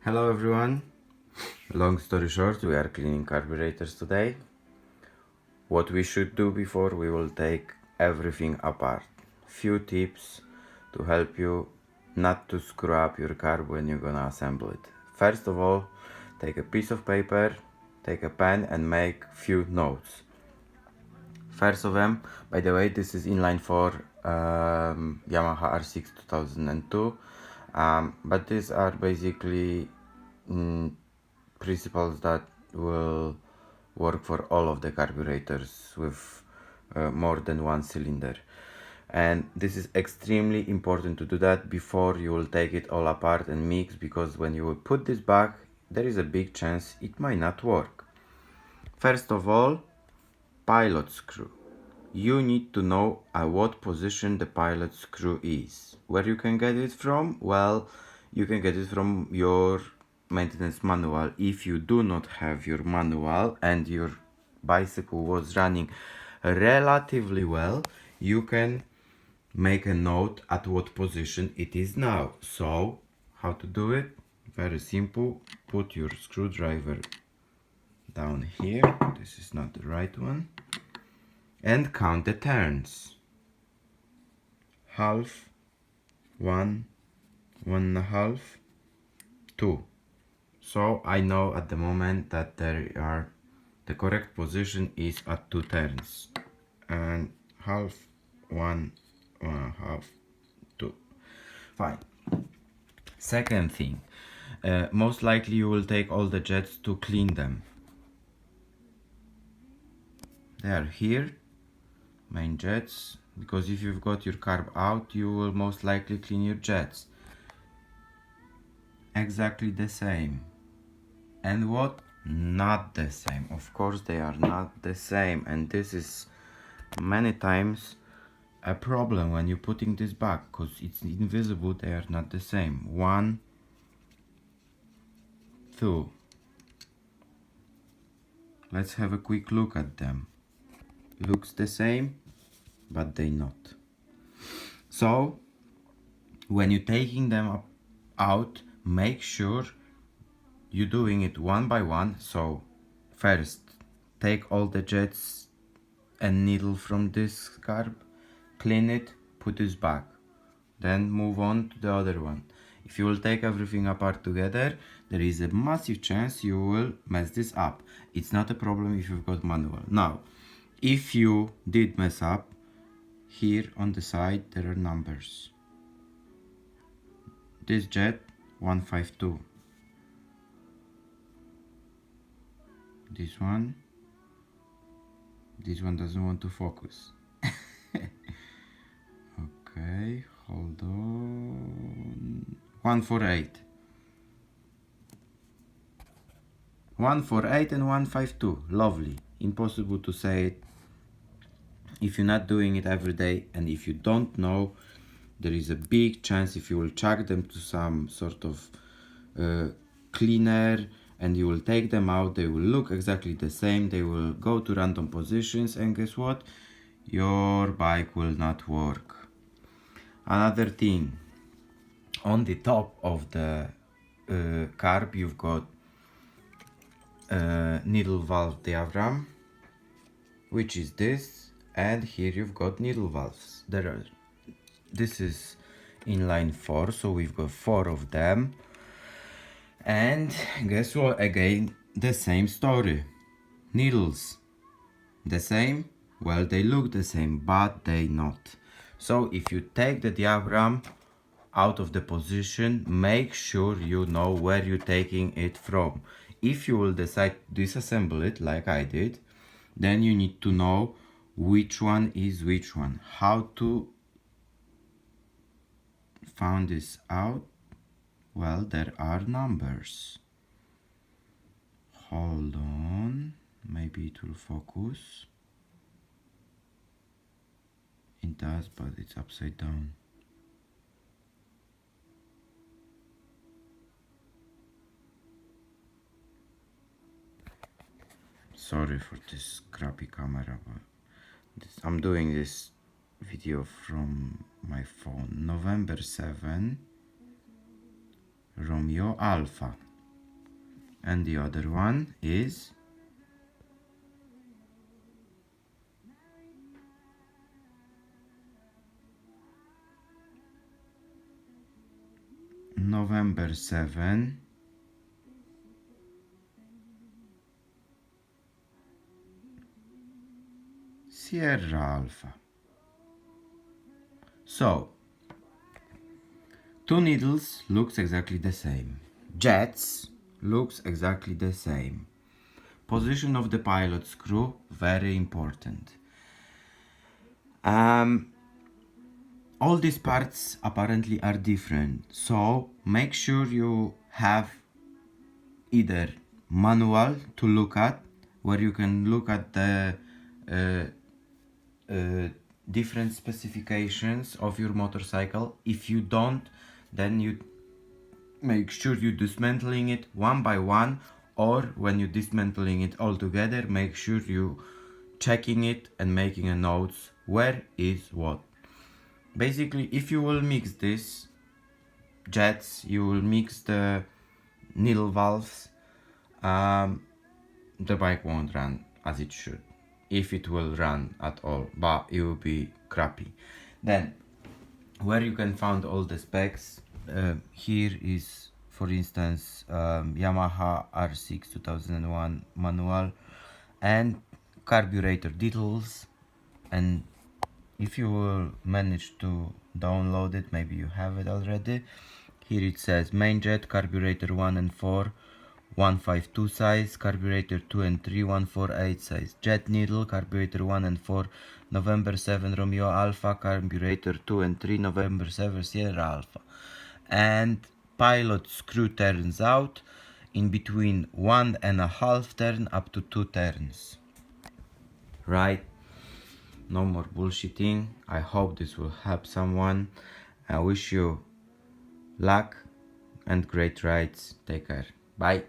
Hello everyone. Long story short, we are cleaning carburetors today. What we should do before we will take everything apart. Few tips to help you not to screw up your carb when you're gonna assemble it. First of all, take a piece of paper, take a pen and make few notes. First of them, by the way, this is inline for Yamaha R6 2002, but these are basically principles that will work for all of the carburetors with more than one cylinder. And this is extremely important to do that before you will take it all apart and mix, because when you will put this back, there is a big chance it might not work. First of all, pilot screw. You need to know at what position the pilot screw is. Where you can get it from? Well, you can get it from your maintenance manual. If you do not have your manual and your bicycle was running relatively well, you can make a note at what position it is now. So, how to do it? Very simple. Put your screwdriver down here. This is not the right one. And count the turns. Half, 1, 1.5, 2. So I know at the moment that the correct position is at 2 turns. And half, 1, 1.5, 2. Fine. Second thing, most likely you will take all the jets to clean them. They are here, main jets, because if you've got your carb out, you will most likely clean your jets. Exactly the same. And what? Not the same. Of course they are not the same, and this is many times a problem when you're putting this back, because it's invisible. They are not the same. 1, 2. Let's have a quick look at them. Looks the same, but they not. So when you're taking them out, make sure you're doing it one by one. So first, take all the jets and needle from this carb, clean it, put this back, then move on to the other one. If you will take everything apart together, there is a massive chance you will mess this up. It's not a problem if you've got manual. Now, if you did mess up, here on the side there are numbers. This jet 152. This one doesn't want to focus. Okay, hold on. 148. 148 and 152. Lovely. Impossible to say it if you're not doing it every day, and if you don't know, there is a big chance if you will chuck them to some sort of cleaner and you will take them out, they will look exactly the same, they will go to random positions, and guess what? Your bike will not work. Another thing, on the top of the carb you've got needle valve diagram, which is this, and here you've got needle valves. This is inline 4, so we've got 4 of them. And guess what? Again, the same story. Needles, the same? Well, they look the same, but they not. So if you take the diagram out of the position, make sure you know where you're taking it from. If you will decide to disassemble it like I did, then you need to know which one is which one. How to find this out? Well, there are numbers. Hold on, maybe it will focus. It does, but it's upside down. Sorry for this crappy camera, but I'm doing this video from my phone. November 7, Romeo Alpha. and the other one is November 7, Sierra Alpha. So, two needles looks exactly the same. Jets looks exactly the same. Position of the pilot screw, very important. All these parts apparently are different, so make sure you have either manual to look at, where you can look at the different specifications of your motorcycle. If you don't, then you make sure you dismantling it one by one, or when you're dismantling it all together, make sure you checking it and making a notes where is what. Basically, if you will mix this jets, you will mix the needle valves, the bike won't run as it should, if it will run at all, but it will be crappy. Then where you can find all the specs, here is for instance Yamaha R6 2001 manual and carburetor details, and if you will manage to download it, maybe you have it already. Here it says main jet, carburetor 1 and 4 152 size, carburetor 2 and 3 148 size, jet needle, carburetor 1 and 4 November 7 Romeo Alpha, carburetor 2 and 3 November 7 Sierra Alpha, and pilot screw turns out in between 1.5 turn up to 2 turns. Right, no more bullshitting. I hope this will help someone. I wish you luck and great rides. Take care. Bye.